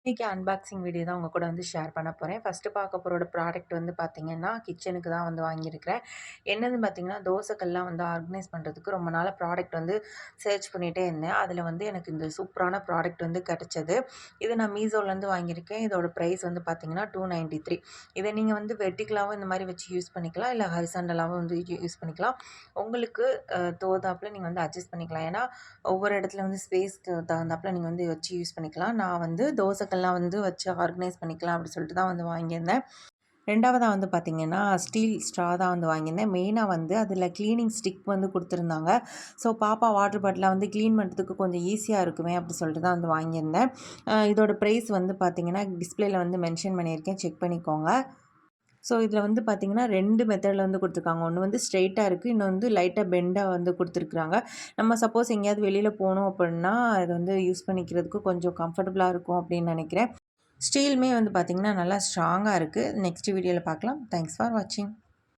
இன்னைக்கு unboxing video தான் உங்க கூட வந்து ஷேர் பண்ண போறேன். ஃபர்ஸ்ட்டு பார்க்க போற ப்ராடக்ட் வந்து பார்த்தீங்கன்னா, கிச்சனுக்கு தான் வந்து வாங்கியிருக்கிறேன். என்னதுன்னு பார்த்தீங்கன்னா, தோசைக்கல்லாம் வந்து ஆர்கனைஸ் பண்ணுறதுக்கு ரொம்ப நாளா ப்ராடக்ட் வந்து சர்ச் பண்ணிட்டே இருந்தேன். அதில வந்து எனக்கு இந்த சூப்பரான ப்ராடக்ட் வந்து கிடைச்சது. இது நான் மீஷோலேருந்து வாங்கியிருக்கேன். இதோட ப்ரைஸ் வந்து பார்த்தீங்கன்னா, 293. இத நீங்க வந்து வெர்டிகலாவும் இந்த மாரி வச்சு யூஸ் பண்ணிக்கலாம். இல்ல ஹாரிசான்டலாவும் வந்து யூஸ் பண்ணிக்கலாம். உங்களுக்கு தோதாப்புல நீங்க வந்து அட்ஜஸ்ட் பண்ணிக்கலாம். ஏன்னா, ஒவ்வொரு இடத்துல வந்து ஸ்பேஸ்க்கு தகுந்தாப்புல நீங்க வந்து வச்சு யூஸ் பண்ணிக்கலாம். நான் வந்து தோசைக்கல்லாம் வந்து வச்சு ஆர்கனைஸ் பண்ணிக்கலாம் அப்படி சொல்லிட்டு தான் வந்து வாங்கியிருந்தேன். 2வதா வந்து பார்த்தீங்கன்னா, ஸ்டீல் ஸ்ட்ரா தான் வந்து வாங்கியிருந்தேன். மெயினா வந்து அதில கிளீனிங் ஸ்டிக் வந்து குடுத்துருந்தாங்க. ஸோ பாப்பா வாட்டர் பாட்டில வந்து கிளீன் பண்ணுறதுக்கு கொஞ்சம் ஈஸியா இருக்குமே அப்படி சொல்லிட்டு தான் வந்து வாங்கியிருந்தேன். இதோட பிரைஸ் வந்து பார்த்தீங்கன்னா, டிஸ்ப்ளேல வந்து மென்ஷன் பண்ணியிருக்கேன். செக் பண்ணிக்கோங்க. ஸோ இதில வந்து பார்த்தீங்கன்னா, 2 மெத்தட்ல வந்து குடுத்துருக்காங்க. ஒண்ணு வந்து ஸ்ட்ரெய்ட்டா இருக்கு. இன்னொன்னு வந்து லைட்டா பெண்டா வந்து குடுத்துருக்காங்க. நம்ம சப்போஸ் எங்கேயாவது வெளியில போனோம் அப்பிடின்னா, இத வந்து யூஸ் பண்ணிக்கிறதுக்கு கொஞ்சம் கம்ஃபர்டபுளா இருக்கும் அப்பிடின்னு நெனைக்கிறேன். ஸ்டீலுமே வந்து பார்த்தீங்கன்னா, நல்லா ஸ்ட்ராங்கா இருக்கு. நெக்ஸ்ட் வீடியோல பார்க்கலாம். தேங்க்ஸ் ஃபார் வாட்சிங்.